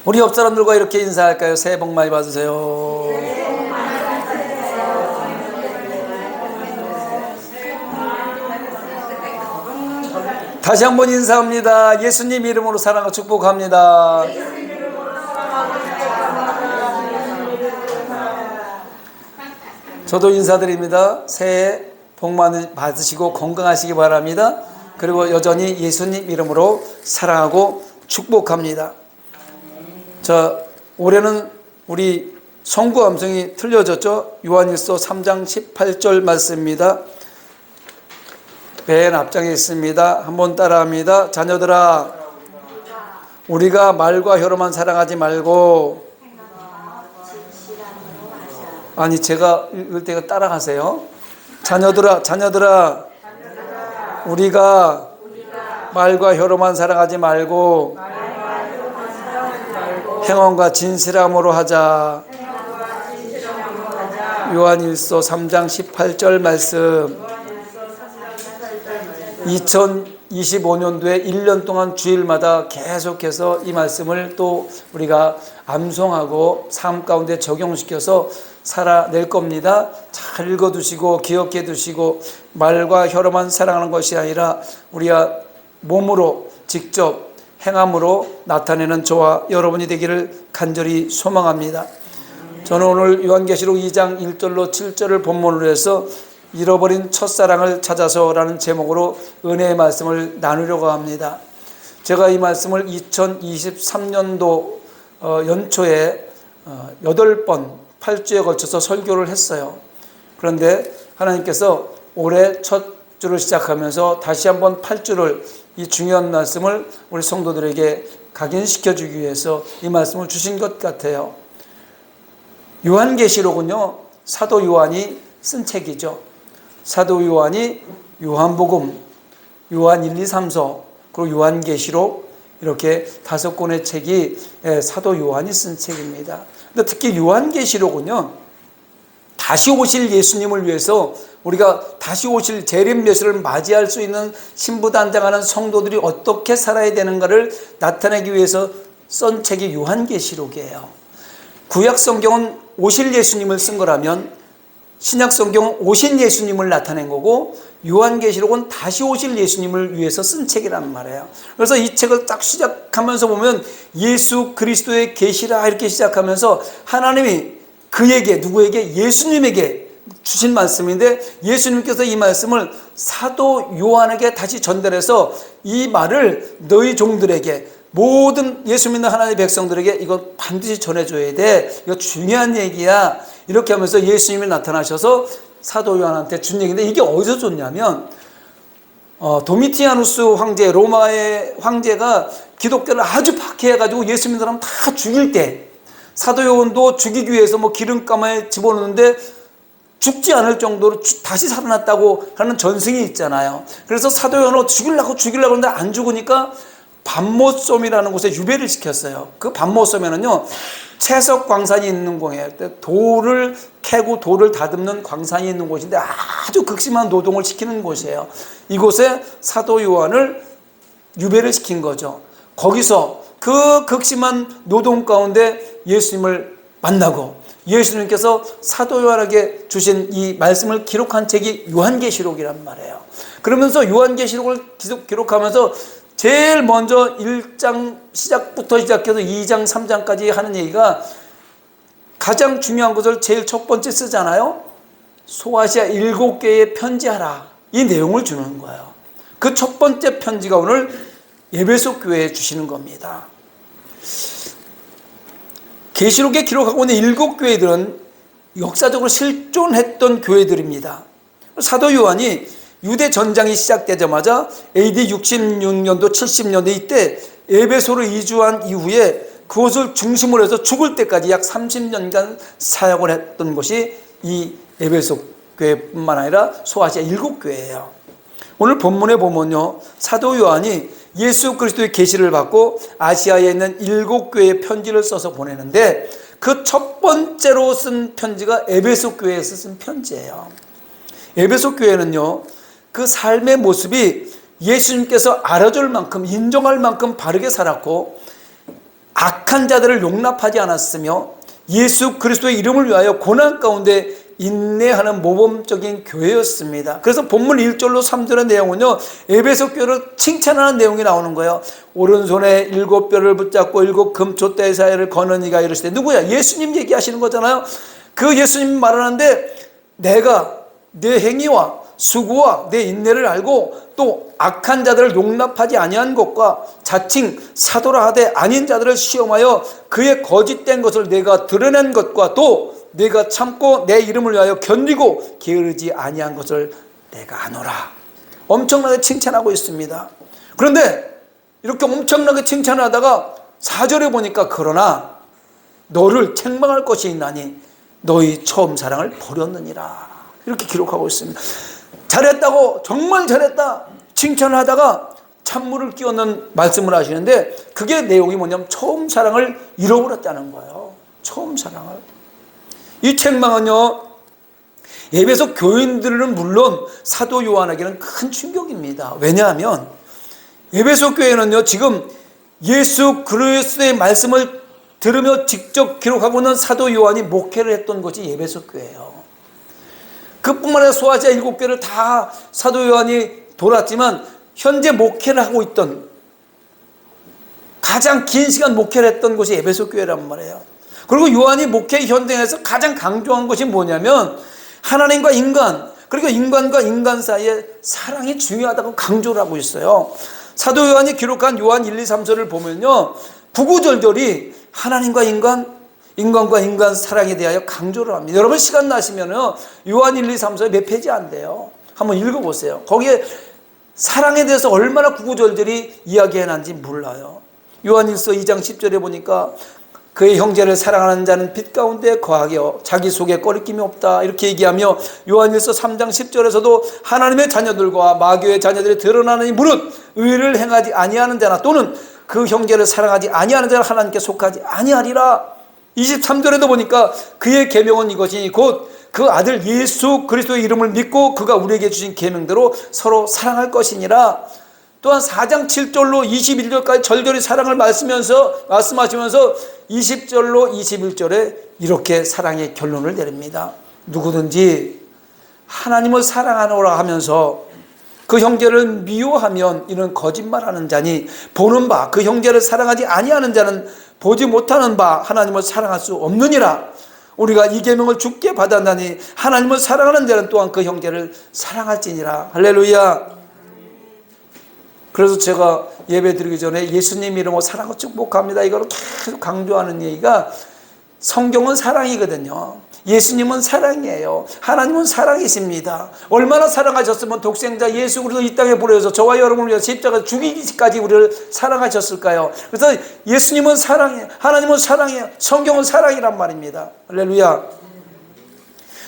우리 옆 사람들과 이렇게 인사할까요? 새해 복 많이 받으세요. 다시 한번 인사합니다. 예수님 이름으로 사랑하고 축복합니다. 저도 인사드립니다. 새해 복 많이 받으시고 건강하시기 바랍니다. 그리고 여전히 예수님 이름으로 사랑하고 축복합니다. 자, 올해는 우리 성구 암송이 틀려졌죠? 요한일서 3장 18절 말씀입니다. 맨 앞장에 있습니다. 한번 따라합니다. 자녀들아, 우리가 말과 혀로만 사랑하지 말고, 아니 제가 읽을 때 따라가세요. 자녀들아, 우리가 말과 혀로만 사랑하지 말고 행함과 진실함으로 하자. 요한일서 3장 18절 말씀. 2025년도에 1년 동안 주일마다 계속해서 이 말씀을 또 우리가 암송하고 삶 가운데 적용시켜서 살아낼 겁니다. 잘 읽어두시고 기억해 두시고, 말과 혀로만 사랑하는 것이 아니라 우리가 몸으로 직접 행함으로 나타내는 저와 여러분이 되기를 간절히 소망합니다. 저는 오늘 요한계시록 2장 1절로 7절을 본문으로 해서 잃어버린 첫사랑을 찾아서라는 제목으로 은혜의 말씀을 나누려고 합니다. 제가 이 말씀을 2023년도 연초에 8번 8주에 걸쳐서 설교를 했어요. 그런데 하나님께서 올해 첫 주를 시작하면서 다시 한번 8주를, 이 중요한 말씀을 우리 성도들에게 각인시켜 주기 위해서 이 말씀을 주신 것 같아요. 요한계시록은요, 사도 요한이 쓴 책이죠. 사도 요한이 요한복음, 요한 1, 2, 3서, 그리고 요한계시록, 이렇게 5권의 책이 사도 요한이 쓴 책입니다. 근데 특히 요한계시록은요, 다시 오실 예수님을 위해서 우리가 다시 오실 재림 메시아를 맞이할 수 있는 신부단장하는 성도들이 어떻게 살아야 되는가를 나타내기 위해서 쓴 책이 요한계시록이에요. 구약 성경은 오실 예수님을 쓴 거라면 신약 성경은 오신 예수님을 나타낸 거고, 요한계시록은 다시 오실 예수님을 위해서 쓴 책이란 말이에요. 그래서 이 책을 딱 시작하면서 보면 예수 그리스도의 계시라 이렇게 시작하면서 하나님이 그에게, 누구에게? 예수님에게 주신 말씀인데, 예수님께서 이 말씀을 사도 요한에게 다시 전달해서 이 말을 너희 종들에게, 모든 예수 믿는 하나님의 백성들에게 이거 반드시 전해줘야 돼, 이거 중요한 얘기야, 이렇게 하면서 예수님이 나타나셔서 사도 요한한테 준 얘기인데, 이게 어디서 줬냐면 도미티아누스 황제, 로마의 황제가 기독교를 아주 박해해가지고 예수 믿는 사람 다 죽일 때 사도 요한도 죽이기 위해서 기름가마에 집어넣는데 죽지 않을 정도로 다시 살아났다고 하는 전승이 있잖아요. 그래서 사도 요한을 죽이려고 하는데 안 죽으니까 반모섬이라는 곳에 유배를 시켰어요. 그 반모섬에는요, 채석 광산이 있는 곳이에요. 돌을 캐고 돌을 다듬는 광산이 있는 곳인데 아주 극심한 노동을 시키는 곳이에요. 이곳에 사도 요한을 유배를 시킨 거죠. 거기서 그 극심한 노동 가운데 예수님을 만나고, 예수님께서 사도 요한에게 주신 이 말씀을 기록한 책이 요한계시록이란 말이에요. 그러면서 요한계시록을 기록하면서 제일 먼저 1장 시작부터 시작해서 2장 3장까지 하는 얘기가, 가장 중요한 것을 제일 첫 번째 쓰잖아요. 소아시아 7개에 편지하라, 이 내용을 주는 거예요. 그 첫 번째 편지가 오늘 에베소 교회에 주시는 겁니다. 계시록에 기록하고 있는 7교회들은 역사적으로 실존했던 교회들입니다. 사도 요한이 유대 전장이 시작되자마자 AD 66년도 70년대 이때 에베소로 이주한 이후에 그것을 중심으로 해서 죽을 때까지 약 30년간 사역을 했던 것이 이 에베소 교회뿐만 아니라 소아시아 7교회예요. 오늘 본문에 보면요, 사도 요한이 예수 그리스도의 계시를 받고 아시아에 있는 7교회에 편지를 써서 보내는데, 그 첫 번째로 쓴 편지가 에베소 교회에서 쓴 편지예요. 에베소 교회는요, 그 삶의 모습이 예수님께서 알아줄 만큼, 인정할 만큼 바르게 살았고 악한 자들을 용납하지 않았으며 예수 그리스도의 이름을 위하여 고난 가운데 인내하는 모범적인 교회였습니다. 그래서 본문 1절로 3절의 내용은요, 에베소 교회를 칭찬하는 내용이 나오는 거예요. 오른손에 7뼈를 붙잡고 7 금촛대 사이를 거는 이가 이르시되, 누구야? 예수님 얘기하시는 거잖아요. 그 예수님 말하는데, 내가 내 행위와 수고와 내 인내를 알고 또 악한 자들을 용납하지 아니한 것과 자칭 사도라 하되 아닌 자들을 시험하여 그의 거짓된 것을 내가 드러낸 것과 또 내가 참고 내 이름을 위하여 견디고 게으르지 아니한 것을 내가 아노라. 엄청나게 칭찬하고 있습니다. 그런데 이렇게 엄청나게 칭찬을 하다가 4절에 보니까 그러나 너를 책망할 것이 있나니 너희 처음 사랑을 버렸느니라. 이렇게 기록하고 있습니다. 잘했다고, 정말 잘했다 칭찬을 하다가 찬물을 끼얹는 말씀을 하시는데, 그게 내용이 뭐냐면 처음 사랑을 잃어버렸다는 거예요. 처음 사랑을. 이 책망은요, 에베소 교인들은 물론 사도 요한에게는 큰 충격입니다. 왜냐하면 에베소 교회는요, 지금 예수 그리스도의 말씀을 들으며 직접 기록하고 있는 사도 요한이 목회를 했던 곳이 에베소 교회예요. 그뿐만 아니라 소아시아 7교회를 다 사도 요한이 돌았지만 현재 목회를 하고 있던, 가장 긴 시간 목회를 했던 곳이 에베소 교회란 말이에요. 그리고 요한이 목회 현장에서 가장 강조한 것이 뭐냐면 하나님과 인간, 그리고 인간과 인간 사이에 사랑이 중요하다고 강조를 하고 있어요. 사도 요한이 기록한 요한 1, 2, 3서를 보면요, 구구절절히 하나님과 인간, 인간과 인간 사랑에 대하여 강조를 합니다. 여러분 시간 나시면요, 요한 1, 2, 3서 몇 페이지 안 돼요. 한번 읽어보세요. 거기에 사랑에 대해서 얼마나 구구절절히 이야기해놨는지 몰라요. 요한 1서 2장 10절에 보니까 그의 형제를 사랑하는 자는 빛 가운데 거하게 자기 속에 꺼리낌이 없다, 이렇게 얘기하며 요한 1서 3장 10절에서도 하나님의 자녀들과 마귀의 자녀들이 드러나는 무릇 의를 행하지 아니하는 자나 또는 그 형제를 사랑하지 아니하는 자는 하나님께 속하지 아니하리라. 23절에도 보니까 그의 계명은 이것이니 곧 그 아들 예수 그리스도의 이름을 믿고 그가 우리에게 주신 계명대로 서로 사랑할 것이니라. 또한 4장 7절로 21절까지 절절히 사랑을 말씀하시면서 20절로 21절에 이렇게 사랑의 결론을 내립니다. 누구든지 하나님을 사랑하노라 하면서 그 형제를 미워하면 이는 거짓말하는 자니 보는 바 그 형제를 사랑하지 아니하는 자는 보지 못하는 바 하나님을 사랑할 수 없느니라. 우리가 이 계명을 주께 받았나니 하나님을 사랑하는 자는 또한 그 형제를 사랑할지니라. 할렐루야. 그래서 제가 예배 드리기 전에 예수님 이름으로 사랑을 축복합니다, 이걸 계속 강조하는 얘기가, 성경은 사랑이거든요. 예수님은 사랑이에요. 하나님은 사랑이십니다. 얼마나 사랑하셨으면 독생자 예수 그리스도 이 땅에 보내서 저와 여러분을 위해서 십자가에 죽이기까지 우리를 사랑하셨을까요? 그래서 예수님은 사랑이에요. 하나님은 사랑이에요. 성경은 사랑이란 말입니다. 할렐루야.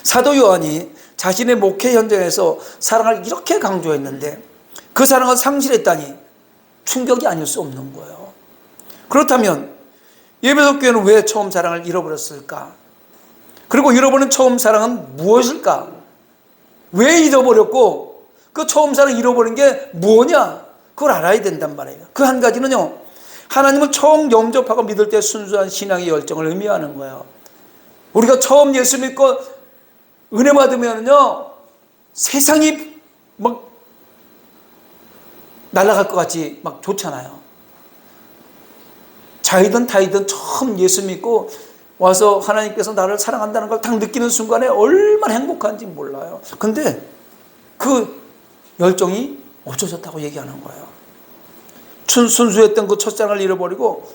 사도 요한이 자신의 목회 현장에서 사랑을 이렇게 강조했는데 그 사랑을 상실했다니 충격이 아닐 수 없는 거예요. 그렇다면 에베소 교회는 왜 처음 사랑을 잃어버렸을까? 그리고 잃어버린 처음 사랑은 무엇일까? 왜 잃어버렸고 그 처음 사랑 잃어버린 게 뭐냐? 그걸 알아야 된단 말이에요. 그 한 가지는요, 하나님을 처음 영접하고 믿을 때 순수한 신앙의 열정을 의미하는 거예요. 우리가 처음 예수 믿고 은혜 받으면요, 세상이 막 날아갈 것 같이 막 좋잖아요. 자이든 타이든 처음 예수 믿고 와서 하나님께서 나를 사랑한다는 걸 딱 느끼는 순간에 얼마나 행복한지 몰라요. 근데 그 열정이 없어졌다고 얘기하는 거예요. 순수했던 그 첫사랑을 잃어버리고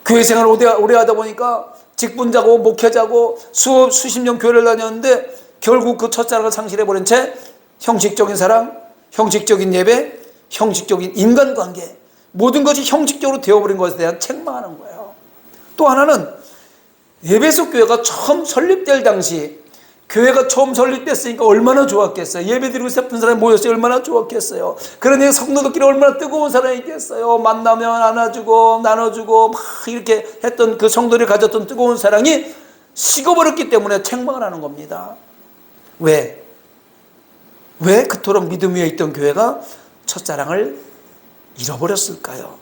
교회 생활을 오래 하다 보니까 직분자고 목회자고 수십 년 교회를 다녔는데 결국 그 첫사랑을 상실해버린 채 형식적인 사랑, 형식적인 예배, 형식적인 인간관계, 모든 것이 형식적으로 되어버린 것에 대한 책망하는 거예요. 또 하나는 에베소 교회가 처음 설립될 당시, 교회가 처음 설립됐으니까 얼마나 좋았겠어요. 예배드리고 싶은 사람이 모였어요. 얼마나 좋았겠어요. 그러니 성도들끼리 얼마나 뜨거운 사랑이 있겠어요. 만나면 안아주고 나눠주고 막 이렇게 했던 그 성도들이 가졌던 뜨거운 사랑이 식어버렸기 때문에 책망을 하는 겁니다. 왜 그토록 믿음 위에 있던 교회가 첫사랑을 잃어버렸을까요?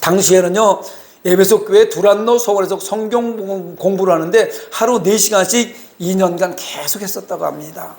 당시에는요, 에베소 교회 두란노 소원에서 성경 공부를 하는데 하루 4시간씩 2년간 계속 했었다고 합니다.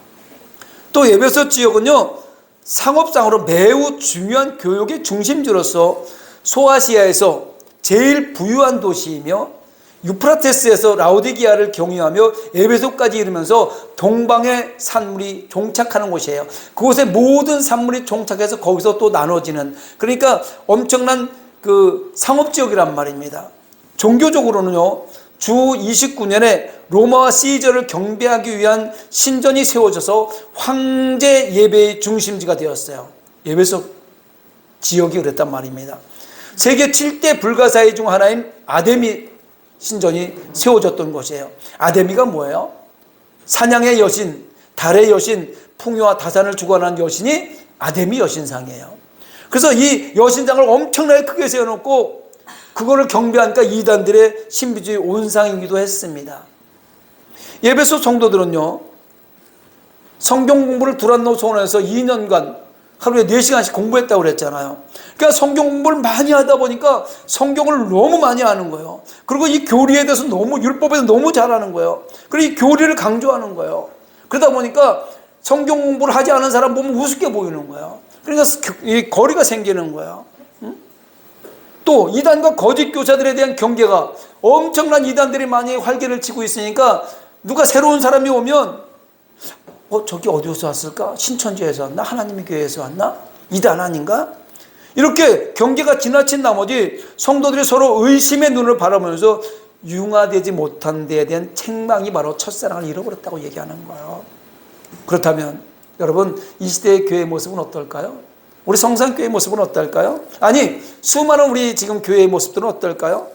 또 에베소 지역은요, 상업상으로 매우 중요한 교육의 중심지로서 소아시아에서 제일 부유한 도시이며 유프라테스에서 라오디게아를 경유하며 에베소까지 이르면서 동방의 산물이 종착하는 곳이에요. 그곳에 모든 산물이 종착해서 거기서 또 나눠지는, 그러니까 엄청난 그 상업지역이란 말입니다. 종교적으로는요, 주 29년에 로마와 시저를 경배하기 위한 신전이 세워져서 황제 예배의 중심지가 되었어요. 에베소 지역이 그랬단 말입니다. 세계 7대 불가사의 중 하나인 아데미 신전이 세워졌던 곳이에요. 아데미가 뭐예요? 사냥의 여신, 달의 여신, 풍요와 다산을 주관하는 여신이 아데미 여신상이에요. 그래서 이 여신상을 엄청나게 크게 세워놓고 그거를 경배하니까 이단들의 신비주의 온상이기도 했습니다. 에베소 성도들은요, 성경 공부를 두란노 소원에서 2년간 하루에 4시간씩 공부했다고 그랬잖아요. 그러니까 성경 공부를 많이 하다 보니까 성경을 너무 많이 아는 거예요. 그리고 이 교리에 대해서 너무, 율법에 대해서 너무 잘하는 거예요. 그리고 이 교리를 강조하는 거예요. 그러다 보니까 성경 공부를 하지 않은 사람 보면 우습게 보이는 거예요. 그러니까 이 거리가 생기는 거예요. 또 이단과 거짓 교사들에 대한 경계가, 엄청난 이단들이 많이 활개를 치고 있으니까 누가 새로운 사람이 오면 저기 어디서 왔을까? 신천지에서 왔나? 하나님의 교회에서 왔나? 이단 아닌가? 이렇게 경계가 지나친 나머지 성도들이 서로 의심의 눈을 바라보면서 융화되지 못한 데에 대한 책망이 바로 첫사랑을 잃어버렸다고 얘기하는 거예요. 그렇다면 여러분, 이 시대의 교회의 모습은 어떨까요? 우리 성산교회의 모습은 어떨까요? 아니, 수많은 우리 지금 교회의 모습들은 어떨까요?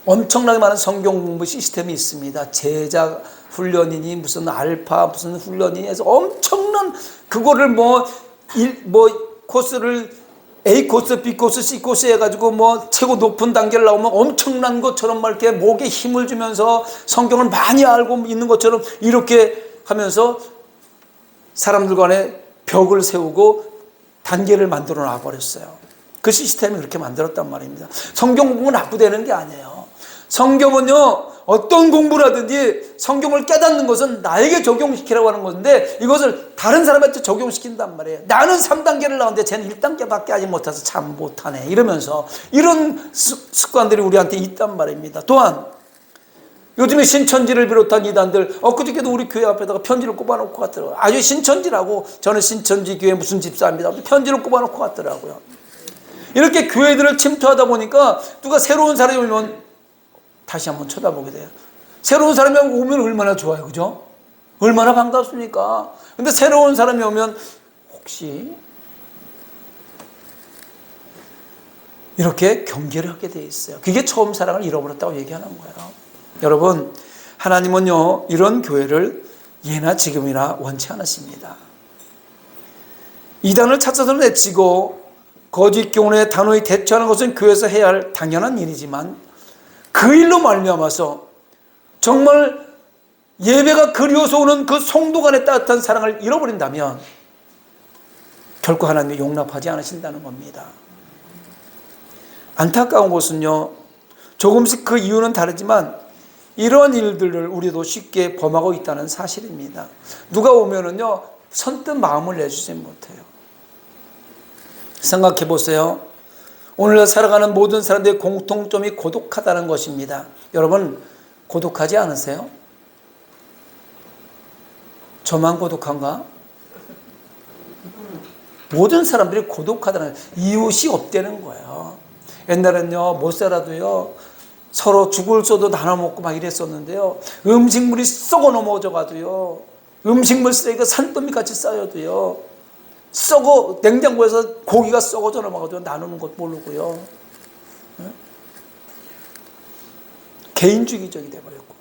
엄청나게 많은 성경 공부 시스템이 있습니다. 제자 훈련이니 무슨 알파 무슨 훈련이니 해서 엄청난 그거를 코스를 A 코스, B 코스, C 코스 해가지고 최고 높은 단계를 나오면 엄청난 것처럼 막 이렇게 목에 힘을 주면서 성경을 많이 알고 있는 것처럼 이렇게 하면서 사람들 간에 벽을 세우고 단계를 만들어 놔버렸어요. 그 시스템이 그렇게 만들었단 말입니다. 성경 공부는 나쁘다는 게 아니에요. 성경은요, 어떤 공부를 하든지 성경을 깨닫는 것은 나에게 적용시키라고 하는 건데 이것을 다른 사람한테 적용시킨단 말이에요. 나는 3단계를 나왔는데 쟤는 1단계밖에 하지 못해서 참 못하네 이러면서, 이런 습관들이 우리한테 있단 말입니다. 또한 요즘에 신천지를 비롯한 이단들, 그저께도 우리 교회 앞에다가 편지를 꼽아놓고 갔더라고요. 아주 신천지라고, 저는 신천지 교회 무슨 집사입니다. 편지를 꼽아놓고 갔더라고요. 이렇게 교회들을 침투하다 보니까 누가 새로운 사람이 오면 다시 한번 쳐다보게 돼요. 새로운 사람이 오면 얼마나 좋아요, 그죠? 얼마나 반갑습니까? 근데 새로운 사람이 오면 혹시 이렇게 경계를 하게 돼 있어요. 그게 처음 사랑을 잃어버렸다고 얘기하는 거예요. 여러분, 하나님은요, 이런 교회를 예나 지금이나 원치 않으십니다. 이단을 찾아서 내치고 거짓 교훈에 단호히 대처하는 것은 교회에서 해야 할 당연한 일이지만 그 일로 말미암아서 정말 예배가 그리워서 오는 그 성도 간의 따뜻한 사랑을 잃어버린다면 결코 하나님이 용납하지 않으신다는 겁니다. 안타까운 것은요, 조금씩 그 이유는 다르지만 이러한 일들을 우리도 쉽게 범하고 있다는 사실입니다. 누가 오면은요, 선뜻 마음을 내주지 못해요. 생각해 보세요. 오늘날 살아가는 모든 사람들의 공통점이 고독하다는 것입니다. 여러분, 고독하지 않으세요? 저만 고독한가? 모든 사람들이 고독하다는, 이웃이 없다는 거예요. 옛날엔요, 못 살아도요, 서로 죽을 쏘도 나눠 먹고 막 이랬었는데요, 음식물이 썩어 넘어져가도요, 음식물 쓰레기가 산더미 같이 쌓여도요, 냉장고에서 고기가 썩어져 넘어가도 나누는 것 모르고요, 개인주의적이 돼버렸고,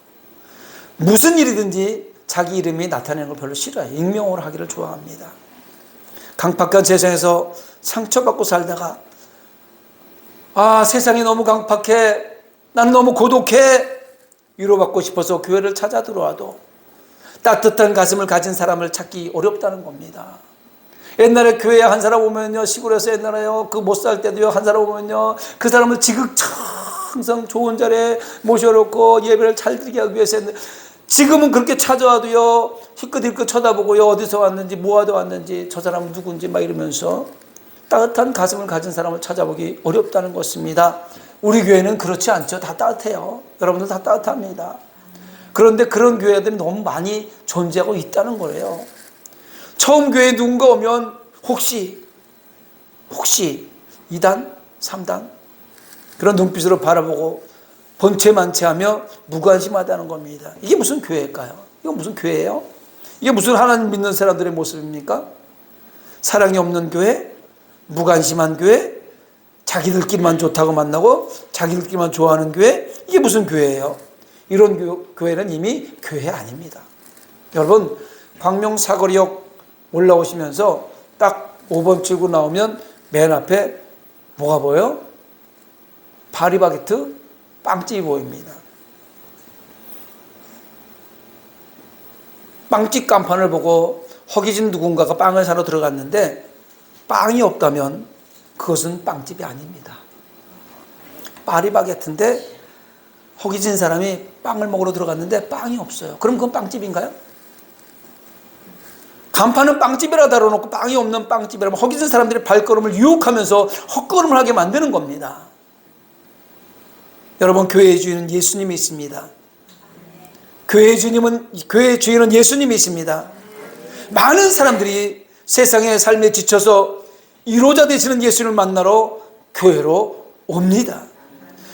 무슨 일이든지 자기 이름이 나타내는 걸 별로 싫어해요. 익명으로 하기를 좋아합니다. 강팍한 세상에서 상처받고 살다가 세상이 너무 강팍해, 나는 너무 고독해, 위로받고 싶어서 교회를 찾아 들어와도 따뜻한 가슴을 가진 사람을 찾기 어렵다는 겁니다. 옛날에 교회에 한 사람 오면요, 시골에서 옛날에요, 그 못 살 때도요, 한 사람 오면요, 그 사람을 지극정성 좋은 자리에 모셔놓고 예배를 잘 드리게 하기 위해서 했는데, 지금은 그렇게 찾아와도요, 희끗희끗 쳐다보고요, 어디서 왔는지, 뭐 하다 왔는지, 저 사람은 누군지 막 이러면서 따뜻한 가슴을 가진 사람을 찾아보기 어렵다는 것입니다. 우리 교회는 그렇지 않죠. 다 따뜻해요. 여러분들 다 따뜻합니다. 그런데 그런 교회들이 너무 많이 존재하고 있다는 거예요. 처음 교회에 누군가 오면 혹시 2단, 3단 그런 눈빛으로 바라보고 번체만체하며 무관심하다는 겁니다. 이게 무슨 교회일까요? 이거 무슨 교회예요? 이게 무슨 하나님 믿는 사람들의 모습입니까? 사랑이 없는 교회, 무관심한 교회, 자기들끼리만 좋다고 만나고 자기들끼리만 좋아하는 교회, 이게 무슨 교회예요? 이런 교회는 이미 교회 아닙니다. 여러분, 광명 사거리역 올라오시면서 딱 5번 출구 나오면 맨 앞에 뭐가 보여요? 파리바게트 빵집이 보입니다. 빵집 간판을 보고 허기진 누군가가 빵을 사러 들어갔는데 빵이 없다면 그것은 빵집이 아닙니다. 파리바게트인데 허기진 사람이 빵을 먹으러 들어갔는데 빵이 없어요. 그럼 그건 빵집인가요? 간판은 빵집이라 달아놓고 빵이 없는 빵집이라면 허기진 사람들의 발걸음을 유혹하면서 헛걸음을 하게 만드는 겁니다. 여러분, 교회의 주인은 예수님이 있습니다. 교회의 주인은 예수님이 있습니다. 많은 사람들이 세상의 삶에 지쳐서 위로자 되시는 예수님을 만나러 교회로 옵니다.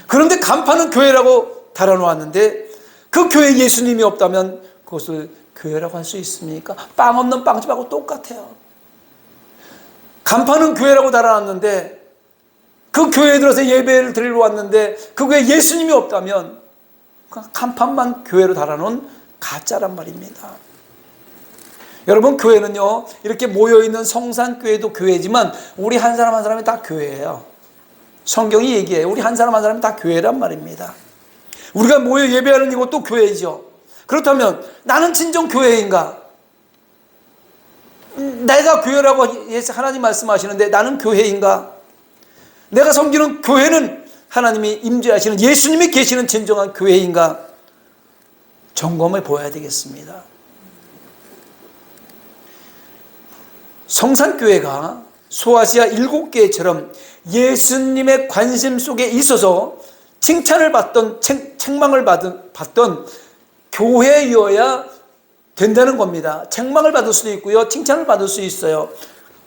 그런데 간판은 교회라고 달아놓았는데 그 교회에 예수님이 없다면 그것을 교회라고 할 수 있습니까? 빵 없는 빵집하고 똑같아요. 간판은 교회라고 달아놨는데 그 교회에 들어서 예배를 드리러 왔는데 그 교회에 예수님이 없다면 간판만 교회로 달아놓은 가짜란 말입니다. 여러분, 교회는요, 이렇게 모여있는 성산교회도 교회지만 우리 한 사람 한 사람이 다 교회예요. 성경이 얘기해요. 우리 한 사람 한 사람이 다 교회란 말입니다. 우리가 모여 예배하는 이것도 교회이죠. 그렇다면 나는 진정 교회인가? 내가 교회라고 하나님 말씀하시는데 나는 교회인가? 내가 섬기는 교회는 하나님이 임재하시는 예수님이 계시는 진정한 교회인가? 점검해 보아야 되겠습니다. 성산교회가 소아시아 7개처럼 예수님의 관심 속에 있어서 칭찬을 받던 책망을 받던 교회여야 된다는 겁니다. 책망을 받을 수도 있고요, 칭찬을 받을 수 있어요.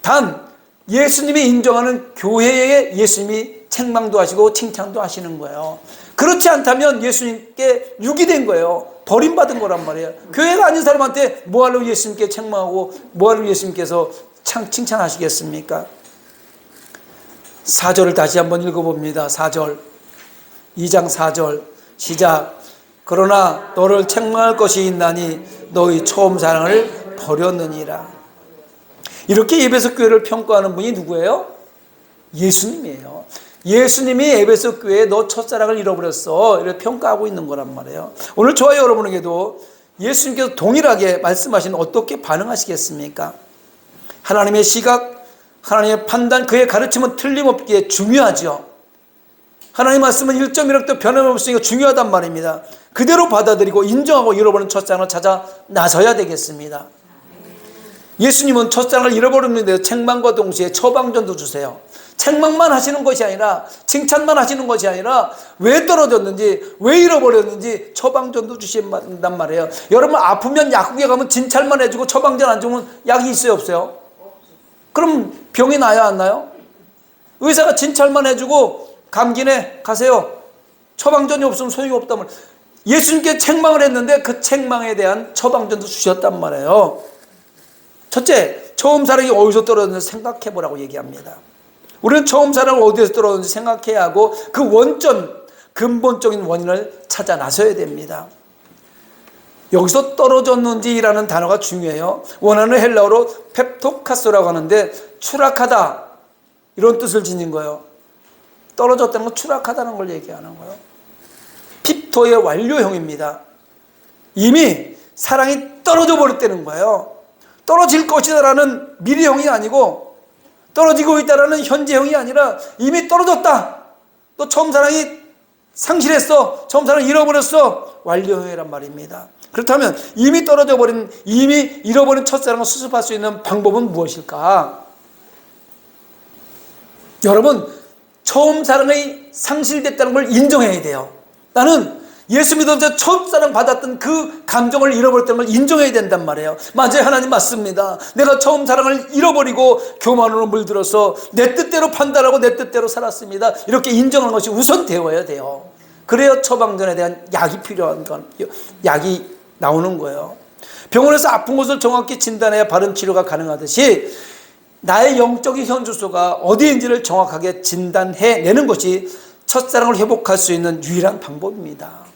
단 예수님이 인정하는 교회에 예수님이 책망도 하시고 칭찬도 하시는 거예요. 그렇지 않다면 예수님께 유기된 거예요. 버림받은 거란 말이에요. 교회가 아닌 사람한테 뭐하러 예수님께 책망하고 뭐하러 예수님께서 칭찬하시겠습니까? 4절을 다시 한번 읽어봅니다. 4절, 2장 4절 시작. 그러나 너를 책망할 것이 있나니 너희 처음 사랑을 버렸느니라. 이렇게 에베소 교회를 평가하는 분이 누구예요? 예수님이에요. 예수님이 에베소 교회에 너 첫사랑을 잃어버렸어, 이렇게 평가하고 있는 거란 말이에요. 오늘 저와 여러분에게도 예수님께서 동일하게 말씀하시는 어떻게 반응하시겠습니까? 하나님의 시각, 하나님의 판단, 그의 가르침은 틀림없기에 중요하죠. 하나님 말씀은 1.1억도 변함없으니까 중요하단 말입니다. 그대로 받아들이고 인정하고 잃어버린 첫사랑을 찾아 나서야 되겠습니다. 예수님은 첫사랑을 잃어버렸는데 책망과 동시에 처방전도 주세요. 책망만 하시는 것이 아니라, 칭찬만 하시는 것이 아니라 왜 떨어졌는지, 왜 잃어버렸는지 처방전도 주신단 말이에요. 여러분, 아프면 약국에 가면 진찰만 해주고 처방전 안 주면 약이 있어요, 없어요? 그럼 병이 나야 안 나요? 의사가 진찰만 해주고 감기네 가세요, 처방전이 없으면 소용이 없단 말이에요. 예수님께 책망을 했는데 그 책망에 대한 처방전도 주셨단 말이에요. 첫째, 처음 사랑이 어디서 떨어졌는지 생각해 보라고 얘기합니다. 우리는 처음 사랑을 어디에서 떨어졌는지 생각해야 하고 그 원전, 근본적인 원인을 찾아 나서야 됩니다. 여기서 떨어졌는지라는 단어가 중요해요. 원어는 헬라어로 펩토카스라고 하는데 추락하다, 이런 뜻을 지닌 거예요. 떨어졌다는 건 추락하다는 걸 얘기하는 거예요. 핍토의 완료형입니다. 이미 사랑이 떨어져 버렸다는 거예요. 떨어질 것이다라는 미래형이 아니고 떨어지고 있다라는 현재형이 아니라 이미 떨어졌다. 너 처음 사랑이 상실했어. 처음 사랑 잃어버렸어. 완료형이란 말입니다. 그렇다면 이미 떨어져 버린, 이미 잃어버린 첫사랑을 수습할 수 있는 방법은 무엇일까? 여러분, 처음 사랑이 상실됐다는 걸 인정해야 돼요. 나는 예수 믿으면서 첫사랑 받았던 그 감정을 잃어버렸다는 걸 인정해야 된단 말이에요. 맞아요, 하나님 맞습니다. 내가 처음 사랑을 잃어버리고 교만으로 물들어서 내 뜻대로 판단하고 내 뜻대로 살았습니다. 이렇게 인정하는 것이 우선 되어야 돼요. 그래야 처방전에 대한 약이 필요한 건, 약이 나오는 거예요. 병원에서 아픈 곳을 정확히 진단해야 바른 치료가 가능하듯이 나의 영적인 현주소가 어디인지를 정확하게 진단해내는 것이 첫사랑을 회복할 수 있는 유일한 방법입니다.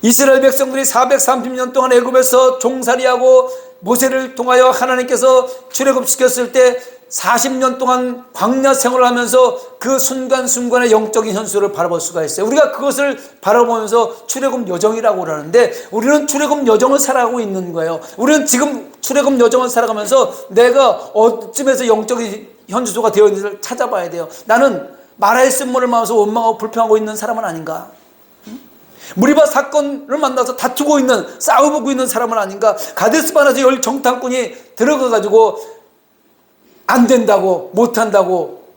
이스라엘 백성들이 430년 동안 애굽에서 종살이하고 모세를 통하여 하나님께서 출애굽시켰을 때 40년 동안 광야 생활을 하면서 그 순간순간의 영적인 현수를 바라볼 수가 있어요. 우리가 그것을 바라보면서 출애굽 여정이라고 그러는데 우리는 출애굽 여정을 살아가고 있는 거예요. 우리는 지금 출애굽 여정을 살아가면서 내가 어쯤에서 영적인 현수소가 되어 있는지를 찾아봐야 돼요. 나는 마라의 쓴물을 마셔서 원망하고 불평하고 있는 사람은 아닌가? 무리바 사건을 만나서 다투고 있는, 싸우고 있는 사람은 아닌가? 가데스바네아서 열 정탐꾼이 들어가가지고 안 된다고, 못한다고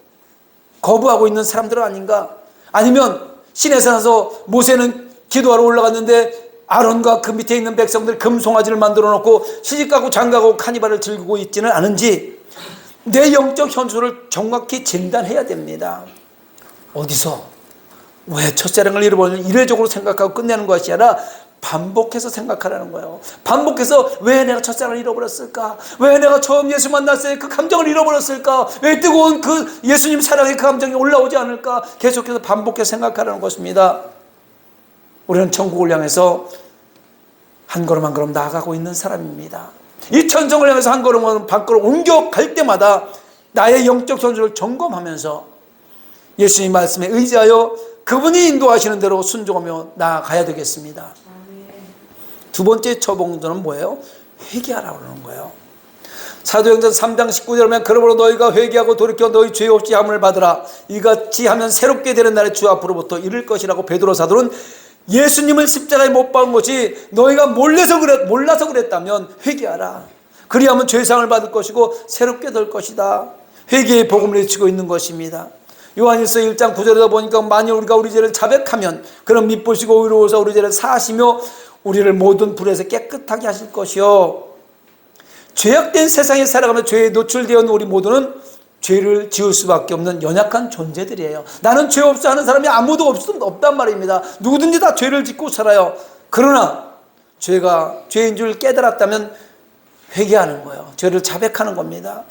거부하고 있는 사람들은 아닌가? 아니면 시내산에서 모세는 기도하러 올라갔는데 아론과 그 밑에 있는 백성들 금송아지를 만들어 놓고 시집가고 장가고 카니발을 즐기고 있지는 않은지 내 영적 현수를 정확히 진단해야 됩니다. 어디서? 왜 첫사랑을 잃어버리는 이례적으로 생각하고 끝내는 것이 아니라 반복해서 생각하라는 거예요. 반복해서 왜 내가 첫사랑을 잃어버렸을까? 왜 내가 처음 예수 만났을 때 그 감정을 잃어버렸을까? 왜 뜨거운 그 예수님 사랑의 그 감정이 올라오지 않을까? 계속해서 반복해서 생각하라는 것입니다. 우리는 천국을 향해서 한 걸음 한 걸음 나아가고 있는 사람입니다. 이 천성을 향해서 한 걸음 한 걸음 옮겨갈 때마다 나의 영적 현수를 점검하면서 예수님 말씀에 의지하여 그분이 인도하시는 대로 순종하며 나아가야 되겠습니다. 두 번째 처방전은 뭐예요? 회개하라고 그러는 거예요. 사도행전 3장 19절에 보면 그러므로 너희가 회개하고 돌이켜 너희 죄 없이 함을 받으라. 이같이 하면 새롭게 되는 날에 주 앞으로부터 이를 것이라고 베드로 사도는 예수님을 십자가에 못 박은 것이 너희가 몰라서 그랬다면 회개하라. 그리하면 죄상을 받을 것이고 새롭게 될 것이다. 회개의 복음을 외치고 있는 것입니다. 요한일서 1장 9절에다 보니까 만일 우리가 우리 죄를 자백하면 그는 미쁘시고 의로워서 우리 죄를 사하시며 우리를 모든 불에서 깨끗하게 하실 것이요. 죄악된 세상에 살아가며 죄에 노출되어 있는 우리 모두는 죄를 지을 수밖에 없는 연약한 존재들이에요. 나는 죄 없어 하는 사람이 아무도 없단 말입니다. 누구든지 다 죄를 짓고 살아요. 그러나 죄가 죄인 줄 깨달았다면 회개하는 거예요. 죄를 자백하는 겁니다.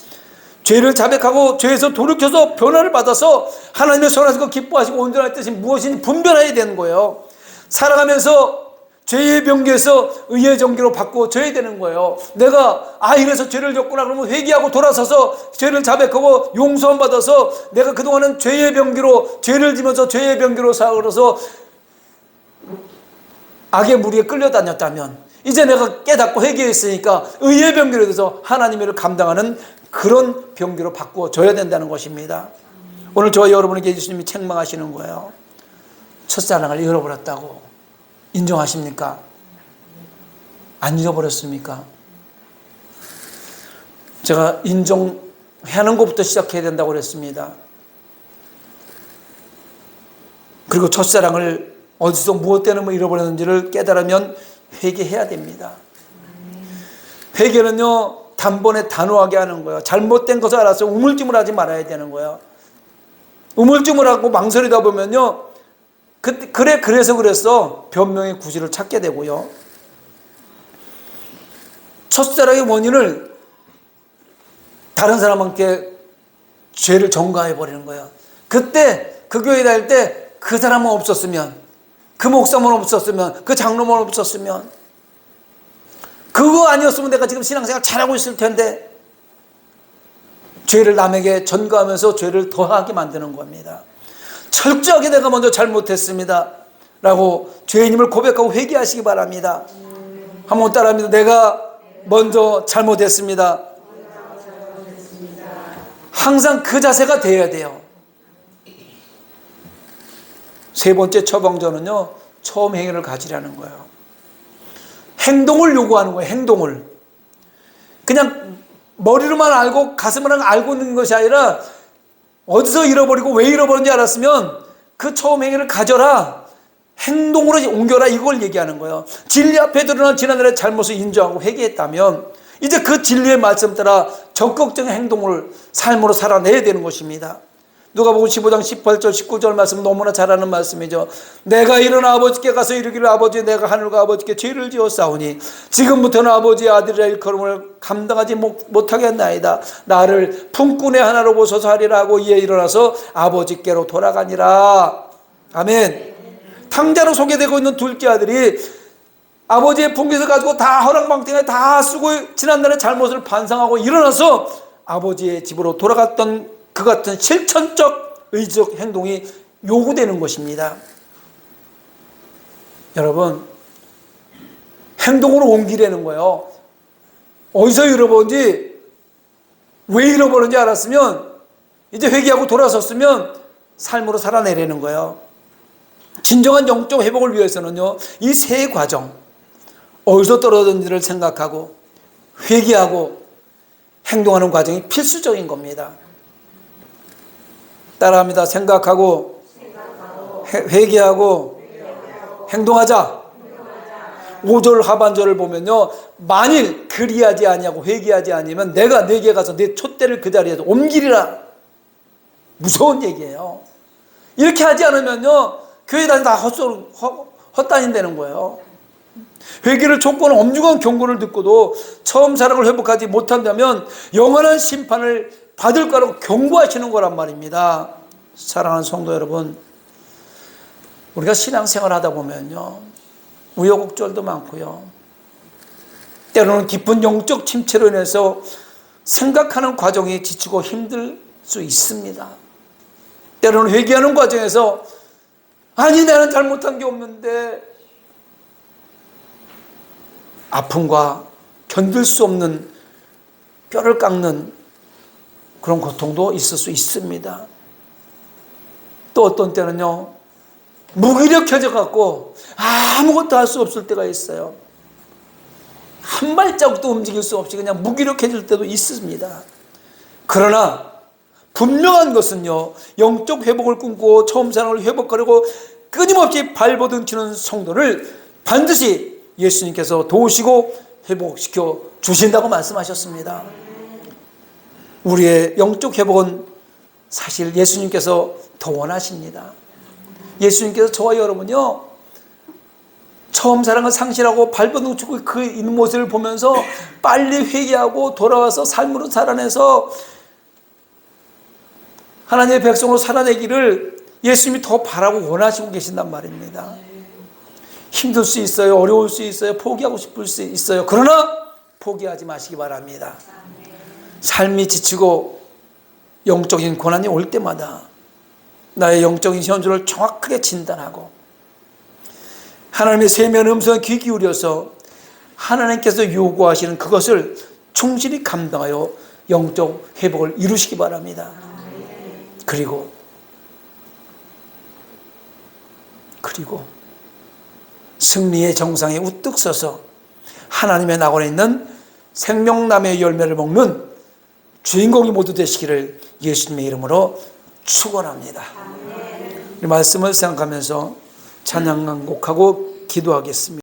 죄를 자백하고 죄에서 돌이켜서 변화를 받아서 하나님의 선하시고 기뻐하시고 온전할 뜻이 무엇인지 분별해야 되는 거예요. 살아가면서 죄의 병기에서 의의 정기로 바꿔줘야 되는 거예요. 내가 이래서 죄를 졌구나 그러면 회개하고 돌아서서 죄를 자백하고 용서함 받아서 내가 그동안은 죄의 병기로 죄를 지면서 죄의 병기로 살아서 악의 무리에 끌려다녔다면 이제 내가 깨닫고 회개했으니까 의의 병기로 돼서 하나님의 일을 감당하는 그런 병기로 바꿔줘야 된다는 것입니다. 오늘 저와 여러분에게 예수님이 책망하시는 거예요. 첫사랑을 잃어버렸다고 인정하십니까? 안 잃어버렸습니까? 제가 인정하는 것부터 시작해야 된다고 그랬습니다. 그리고 첫사랑을 어디서 무엇 때문에 잃어버렸는지를 깨달으면 회개해야 됩니다. 회개는요 단번에 단호하게 하는 거예요. 잘못된 것을 알아서 우물쭈물하지 말아야 되는 거예요. 우물쭈물하고 망설이다 보면요 그래서 그랬어 변명의 구실을 찾게 되고요. 첫사랑의 원인을 다른 사람한테 죄를 전가해 버리는 거예요. 그때 그 교회 다닐 때 그 사람은 없었으면, 그 목사만 없었으면, 그 장로만 없었으면, 그거 아니었으면 내가 지금 신앙생활 잘하고 있을 텐데, 죄를 남에게 전가하면서 죄를 더하게 만드는 겁니다. 철저하게 내가 먼저 잘못했습니다 라고 죄인임을 고백하고 회개하시기 바랍니다. 한번 따라합니다. 내가 먼저 잘못했습니다. 항상 그 자세가 돼야 돼요. 세 번째 처방전은요, 처음 행위를 가지라는 거예요. 행동을 요구하는 거예요. 행동을. 그냥 머리로만 알고 가슴으로만 알고 있는 것이 아니라 어디서 잃어버리고 왜 잃어버렸는지 알았으면 그 처음 행위를 가져라. 행동으로 옮겨라. 이걸 얘기하는 거예요. 진리 앞에 드러난 지난날의 잘못을 인정하고 회개했다면 이제 그 진리의 말씀 따라 적극적인 행동을 삶으로 살아내야 되는 것입니다. 누가복음 15장 18절 19절 말씀 너무나 잘 아는 말씀이죠. 내가 일어나 아버지께 가서 이르기를 아버지 내가 하늘과 아버지께 죄를 지었사오니 지금부터는 아버지의 아들이라 일컬음을 감당하지 못하겠나이다. 나를 품꾼의 하나로 보소서 하리라 하고 이에 일어나서 아버지께로 돌아가니라. 아멘. 탕자로 소개되고 있는 둘째 아들이 아버지의 품깃을 가지고 다 허랑방탕에 다 쓰고 지난날의 잘못을 반성하고 일어나서 아버지의 집으로 돌아갔던 그 같은 실천적 의지적 행동이 요구되는 것입니다. 여러분, 행동으로 옮기려는 거예요. 어디서 잃어버린지 왜 잃어버린지 알았으면 이제 회개하고 돌아섰으면 삶으로 살아내려는 거예요. 진정한 영적 회복을 위해서는요, 이 세 과정, 어디서 떨어졌는지를 생각하고 회개하고 행동하는 과정이 필수적인 겁니다. 따라합니다. 생각하고 회개하고 행동하자. 5절 하반절을 보면요, 만일 그리하지 아니하고 회개하지 아니면 내가 네게 가서 내 촛대를 그 자리에서 옮기리라. 무서운 얘기예요. 이렇게 하지 않으면요, 교회 다니다 헛다닌다는 거예요. 회개를 촉구하는 엄중한 경고를 듣고도 처음 사랑을 회복하지 못한다면 영원한 심판을 받을 거라고 경고하시는 거란 말입니다. 사랑하는 성도 여러분, 우리가 신앙생활 하다 보면요, 우여곡절도 많고요, 때로는 깊은 영적 침체로 인해서 생각하는 과정이 지치고 힘들 수 있습니다. 때로는 회개하는 과정에서 아니 나는 잘못한 게 없는데 아픔과 견딜 수 없는 뼈를 깎는 그런 고통도 있을 수 있습니다. 또 어떤 때는요, 무기력해져 갖고 아무것도 할 수 없을 때가 있어요. 한 발자국도 움직일 수 없이 그냥 무기력해질 때도 있습니다. 그러나 분명한 것은요, 영적 회복을 꿈꾸고 처음 사랑을 회복하려고 끊임없이 발버둥치는 성도를 반드시 예수님께서 도우시고 회복시켜 주신다고 말씀하셨습니다. 우리의 영적 회복은 사실 예수님께서 더 원하십니다. 예수님께서 저와 여러분요, 처음 사랑을 상실하고 발버둥치고 그 있는 모습을 보면서 빨리 회개하고 돌아와서 삶으로 살아내서 하나님의 백성으로 살아내기를 예수님이 더 바라고 원하시고 계신단 말입니다. 힘들 수 있어요. 어려울 수 있어요. 포기하고 싶을 수 있어요. 그러나 포기하지 마시기 바랍니다. 삶이 지치고 영적인 고난이 올 때마다 나의 영적인 현주를 정확하게 진단하고 하나님의 세미한 음성에 귀 기울여서 하나님께서 요구하시는 그것을 충실히 감당하여 영적 회복을 이루시기 바랍니다. 그리고 승리의 정상에 우뚝 서서 하나님의 낙원에 있는 생명나무의 열매를 먹는 주인공이 모두 되시기를 예수님의 이름으로 축원합니다. 이 말씀을 생각하면서 찬양 한 곡하고 기도하겠습니다.